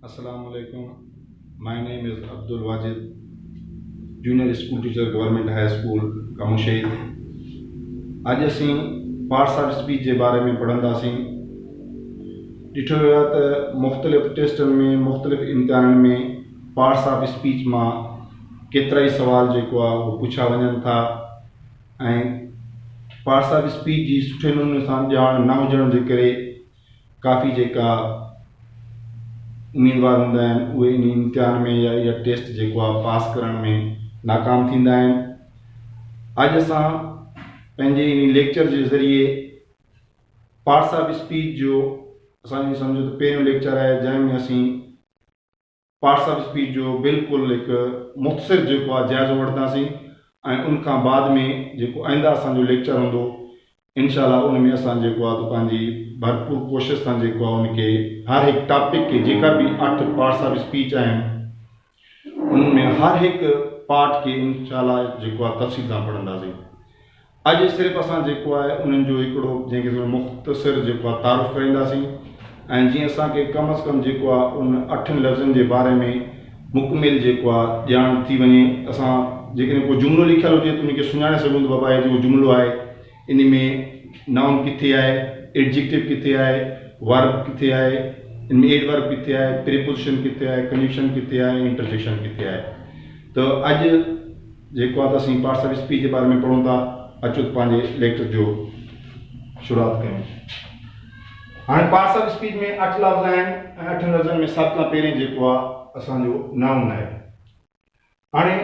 Assalamu alaikum. My name is Abdul Wajid, junior school teacher, Government High School, Kamushid. आज असीं parts of speech के बारे में पढ़ंदासीं। ॾिठो वियो आहे त मुख़्तलिफ़ टेस्टनि में मुख़्तलिफ़ इम्तिहाननि में पार्ट्स ऑफ स्पीच मां केतिरा ई सुवाल जेको आहे उहो पुछा वञनि था ऐं पार्ट्स ऑफ स्पीच जी सुठे नमूने सां ॼाण न हुजण जे करे काफ़ी जेका उम्मीदवार हूंदा आहिनि उहे इन इम्तिहान में या इहा टेस्ट जेको आहे पास करण में नाकाम थींदा आहिनि। अॼु असां पंहिंजे इन लेक्चर जे ज़रिए पार्ट्स ऑफ स्पीच जो असांजी सम्झो त पहिरियों लेक्चर आहे जंहिंमें असीं पार्ट्स ऑफ स्पीच जो बिल्कुलु हिकु मुख़्तसिर जेको आहे जाइज़ो वठंदासीं ऐं उन खां बाद में जेको आईंदा असांजो लेक्चर हूंदो इनशाला उन में असां जेको आहे त पंहिंजी भरपूर कोशिशि सां जेको आहे उनखे हर हिकु टॉपिक के जेका बि 8 पार्ट्स ऑफ स्पीच आहिनि उनमें हर हिकु पार्ट के इनशाला जेको आहे तफ़सील सां पढ़ंदासीं। अॼु सिर्फ़ु असां जेको आहे उन्हनि जो हिकिड़ो जंहिंखे मुख़्तसिर जेको आहे तारुफ़ कराईंदासीं ऐं जीअं असांखे कम अज़ कम जेको आहे उन 8 लफ़्ज़नि जे बारे में मुकमिल जेको आहे ॼाण थी वञे। असां जेकॾहिं को जुमिलो लिखियलु हुजे त उनखे सुञाणे सघूं त बाबा जेको जुमिलो आहे इन में नाउन किथे आहे, एडजेक्टिव किथे आहे, वर्ब किथे आहे, इनमें एडवर्ब किथे आहे, प्रीपोजिशन किथे आहे, कंजक्शन किथे आहे, इंटरजेक्शन किथे आहे। त अॼु जेको आहे त असीं पार्ट्स ऑफ स्पीच जे बारे में पढ़ूं था। अचो त पंहिंजे लेक्चर जो शुरूआत कयूं। हाणे पार्ट्स ऑफ स्पीच में 8 लफ़्ज़ आहिनि ऐं 8 लफ़्ज़नि में सभ खां पहिरीं जेको आहे असांजो नाउन आहे। हाणे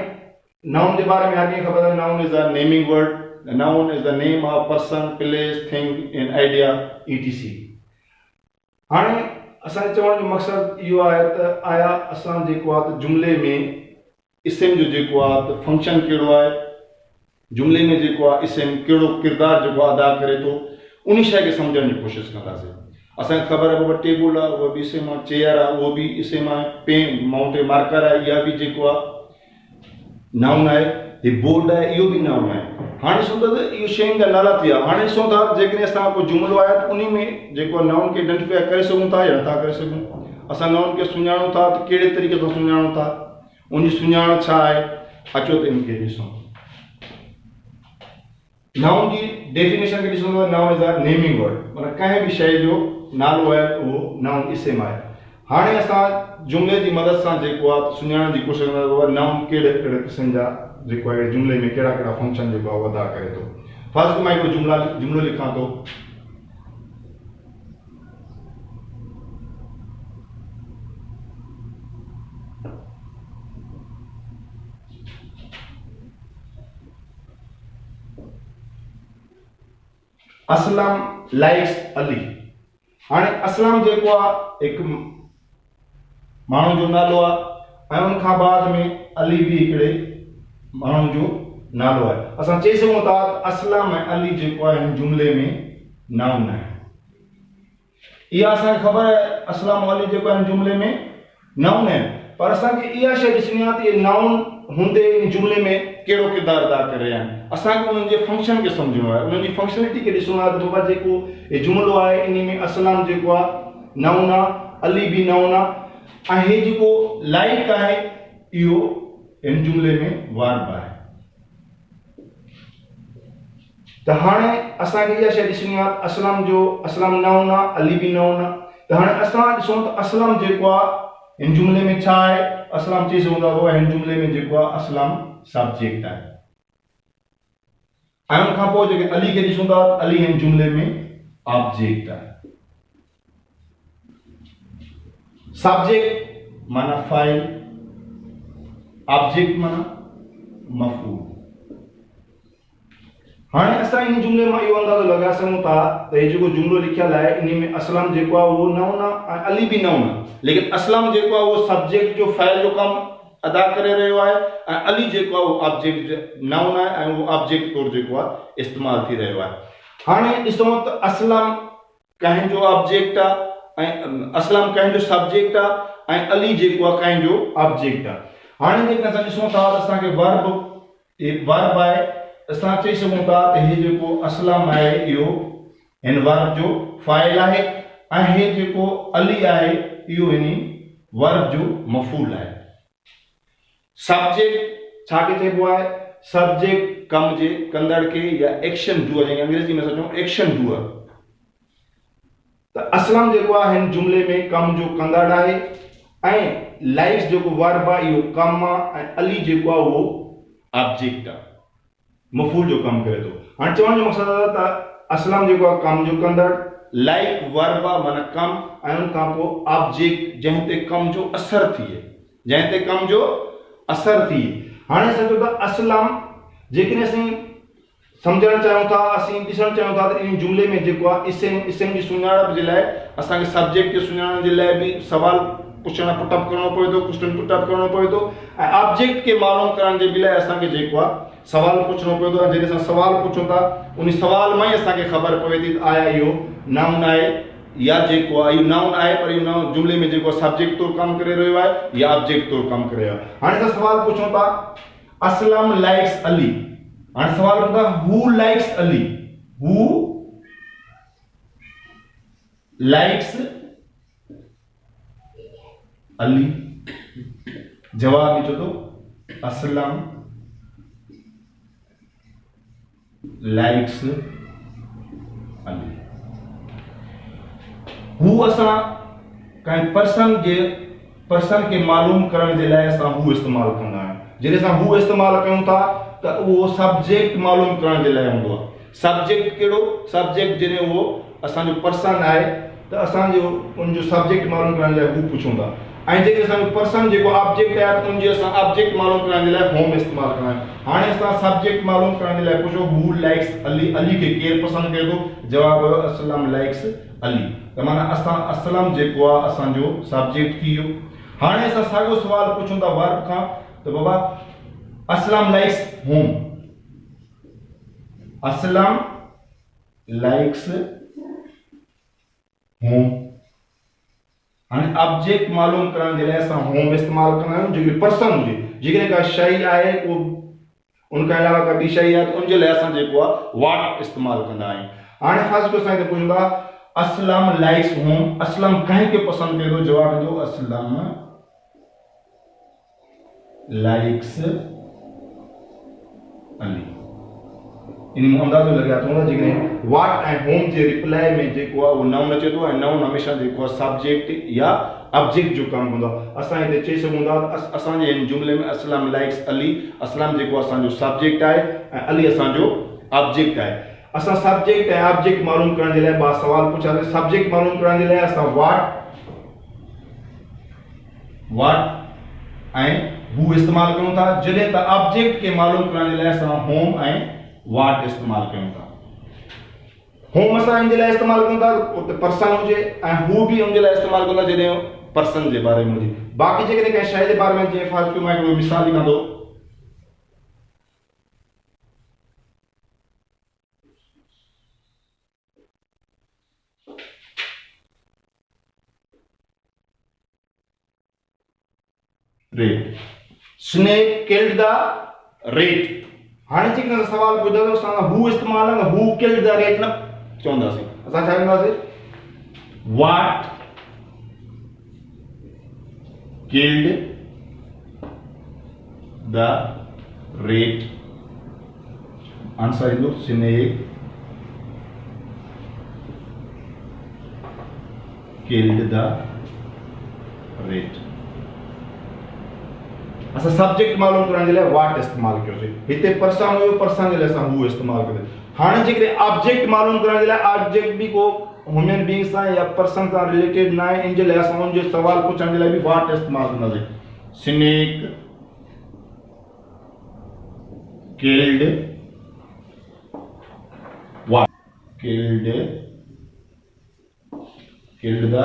नाउन जे बारे में हर कंहिंखे ख़बर आहे noun is a naming word. Noun is the name of person, place, thing, an idea, etc. हाणे असांजे चवण जो मक़सदु इहो आहे त आया असां जेको आहे त जुमिले में इस्म जो जेको आहे त फंक्शन कहिड़ो आहे, जुमिले में जेको आहे इस्म कहिड़ो किरदारु जेको अदा करे थो उन शइ खे सम्झण जी कोशिशि कंदासीं। असांखे ख़बर आहे बाबा टेबल आहे उहो बि इस्म आहे, चेयर आहे उहो बि इस्म आहे, पेन माउंट मार्कर आहे इहा बि जेको आहे नाउन आहे, हीउ बोर्ड आहे इहो बि नाउन आहे। हाणे ॾिसूं था त इहो शयुनि जा नाला थी विया। हाणे ॾिसूं था जेकॾहिं असां को जुमिलो आहे त उन में जेको नाउन खे आइडेंटिफाई करे सघूं था या नथा करे सघूं। असां नाउन खे सुञाणूं था त कहिड़े तरीक़े सां सुञाणूं था, उनजी सुञाण छा आहे। अचो त इनखे ॾिसूं। नाउन जी डेफिनेशन खे ॾिसूं त noun is a naming word, माना कंहिं बि शइ जो नालो आहे उहो नाउन इस्म आहे। हाणे असां जुमिले जी मदद सां जेको आहे सुञाणण जी कोशिशि कंदा नाउन कहिड़े कहिड़े क़िस्म जा जेको आहे जुमिले में कहिड़ा कहिड़ा फंक्शन जेको आहे अदा करे थो। फर्स्ट मां हिकिड़ो जुमिलो लिखां थो। असलम लाइक्स अली। हाणे असलम जेको आहे हिकु माण्हू जो नालो आहे ऐं उन खां बाद में अली बि हिकिड़े माण्हू जो नालो आहे। असां चई सघूं था असलम ऐं अली जेको आहे हिन जुमिले में नाउन आहे। इहा असांखे ख़बर आहे असलम अली जेको आहे हिन जुमिले में नाउन आहे, पर असांखे इहा शइ ॾिसणी आहे त इहे नाउन हूंदे इन जुमिले में कहिड़ो किरदारु अदा करे रहिया आहिनि। असांखे उन्हनि जे फंक्शन खे सम्झणो आहे, उन्हनि जी फंक्शनलिटी खे ॾिसणो आहे त बाबा जेको हे जुमिलो आहे इन में असलम जेको आहे नाउन आहे, अली बि नाउन आहे ऐं हे जेको लाइक आहे इहो इन जुमिले में वर्ब आहे। त हाणे असांखे इहा शइ ॾिसणी आहे असलम नाउन आहे, अली बि नाउन आहे। त हाणे असां ॾिसूं त असलम जेको आहे हिन जुमिले में छा आहे। असलम चई सघूं था हिन जुमिले में जेको आहे असलम सब्जेक्ट आहे ऐं उन खां पोइ जेके अली खे ॾिसूं था अली हिन जुमिले में ऑब्जेक्ट आहे। सब्जेक्ट माना फाइल, ऑब्जेक्ट माना मफ़ूल। हाणे असां इन जुमिले मां इहो अंदाज़ो लॻाए सघूं था त हे जेको जुमिलो लिखियलु आहे इन में असलम जेको आहे उहो नाउन आहे ऐं अली बि नाउन आहे, लेकिन असलम जेको आहे उहो सब्जेक्ट जो फाइल जो कमु अदा करे रहियो आहे ऐं अली जेको आहे उहो ऑब्जेक्ट नाउन आहे ऐं उहो ऑब्जेक्ट तौरु जेको आहे इस्तेमालु थी रहियो आहे। हाणे ॾिसूं त असलम कंहिंजो ऑब्जेक्ट आहे ऐं असलम कंहिंजो सब्जेक्ट आहे ऐं अली जेको आहे कंहिंजो ऑब्जेक्ट आहे। हाणे जेकॾहिं असां ॾिसूं था त असांखे वर्ब आहे। असां चई सघूं था त हे जेको असलम आहे इहो हिन वर्ब जो फाइल आहे ऐं हे जेको अली आहे इहो हिन वर्ब जो मफ़ूल है। सब्जेक्ट छा के चइबो आहे, सब्जेक्ट कम जे कंदड़ के या एक्शन डूअर, जंहिंखे अंग्रेजी में चऊं एक्शन डूअर। त असलम जेको आहे हिन जुमले में कम जो कंदड़ आहे ऐं लाइक्स जेको वर्ब आहे इहो कम आहे ऐं अली जेको आहे उहो ऑब्जेक्ट आहे, मफ़ूल जो कम करे थो। हाणे चवण जो मक़सदु आहे त असलम जेको आहे कम जो कंदड़, लाइक वर्ब आहे माना कम ऐं उन खां पोइ ऑब्जेक्ट जंहिं ते कम जो असर थिए, जंहिं ते कम जो असर थिए। हाणे असां चऊं था असलम, जेकॾहिं असीं सम्झणु चाहियूं था, असीं ॾिसणु चाहियूं था त इन जुमले में जेको आहे इस्म जी सुञाणप जे लाइ असांखे सब्जेक्ट खे सुञाणण जे लाइ बि सवाल पुछण पुटअप करणो पवे थो, क्वेश्चन पुटअप करणो पवे थो, ऐं ऑब्जेक्ट खे मालूम करण जे बि लाइ असांखे जेको आहे सवाल पुछणो पवे थो। जॾहिं असां सवाल पुछूं था उन सवाल मां ई असांखे ख़बर पवे थी त आया इहो नाउन आहे या जेको आहे इहो नाउन आहे, पर इहो नाउन जुमले में जेको सब्जेक्ट तौरु कमु करे रहियो आहे या ऑब्जेक्ट तौरु कमु करे रहियो आहे। हाणे असां सवाल पुछूं था असलम लाइक्स अली। हाणे सवाल पुछूं था हू लाइक्स अली, हू लाइक्स अली। जवाब लिखो तो असलम लाइक्स अली। हू असां कंहिं पर्सन के मालूम करण जे लाइ असां हू इस्तेमाल कंदा आहियूं। जॾहिं असां हू इस्तेमाल कयूं था त उहो सब्जेक्ट मालूम करण जे लाइ हूंदो आहे। सब्जेक्ट कहिड़ो? सब्जेक्ट जॾहिं उहो असांजो पर्सन आहे त असांजो उनजो सब्जेक्ट मालूम करण लाइ हू पुछूं था, ऐं जॾहिं असांजो पर्सन जेको ऑब्जेक्ट आहे त उनजे असां ऑब्जेक्ट मालूम करण जे लाइ होम इस्तेमाल कंदा आहियूं। हाणे असां सब्जेक्ट मालूम करण जे लाइ पुछो हू लाइक्स अली, अली खे केरु पसंदि करे थो? जवाब आयो असलम लाइक्स अली। त माना असां असलम जेको आहे असांजो सब्जेक्ट थी वियो। हाणे असां साॻियो सवाल पुछूं था वर्ब खां त बाबा Aslam likes home, Aslam likes home. हाणे ऑब्जेक्ट मालूम करण जे लाइ असां होम इस्तेमाल कंदा आहियूं। जेकॾहिं पर्सन हुजे, जेकॾहिं का शइ आहे को उनखां अलावा का ॿी शइ आहे त उनजे लाइ असां जेको आहे वाट इस्तेमाल कंदा आहियूं। हाणे फर्स्ट क्वेश्चन हिते पुछूं था असलम लाइक्स होम, असलम कंहिंखे पसंदि करे थो? जवाब ॾिजो असलम लाइक्स अली। इन में अंदाज़ो लॻाए थो जेकॾहिं वाट ऐं होम जे रिप्लाई में जेको आहे उहो नाउन अचे थो, ऐं नाउन हमेशह जेको आहे सब्जेक्ट या ऑब्जेक्ट जो कमु कंदो आहे। असां हिते चई सघूं था असांजे हिन जुमले में असलम लाइक्स अली, असलम जेको असांजो सब्जेक्ट आहे ऐं अली असांजो ऑब्जेक्ट आहे। असां सब्जेक्ट ऐं ऑब्जेक्ट मालूम करण जे लाइ ॿ सवाल पुछासीं। सब्जेक्ट मालूम करण जे लाइ असां वाट ऐं हू इस्तेमाल कयूं था, जॾहिं त ऑब्जेक्ट खे मालूम करण जे लाइ असां होम ऐं वाट इस्तेमाल कयूं था। होम असां इन जे लाइ इस्तेमाल कयूं था उते पर्सन हुजे, ऐं हू बि उन जे लाइ इस्तेमाल कंदा जॾहिं पर्सन जे बारे में हुजे। बाक़ी जेकॾहिं कंहिं शइ जे बारे में जीअं फर्स्ट मां हिकिड़ो मिसाल लिखंदो rat, snake killed the rat. हाणे जेकॾहिं असां सवाल ॿुधो त असां हू इस्तेमाल न हू किल्ड द रेट न चवंदासीं, असां छा चवंदासीं वाट किल्ड द रेट। आंसर ईंदो स्नेक किल्ड द रेट। असां सब्जेक्ट मालूम करण जे लाइ वाट इस्तेमाल कयोसीं। हिते पर्सन हुयो, पर्सन जे लाइ असां हू इस्तेमाल कयोसीं। हाणे जेकॾहिं ऑब्जेक्ट मालूम करण जे लाइ ऑब्जेक्ट बि को ह्यूमन बीइंग सां या पर्सन सां रिलेटेड न आहे, इन जे लाइ असां उनजो सवाल पुछण जे लाइ बि वाट इस्तेमाल कंदासीं। Snake killed what, killed the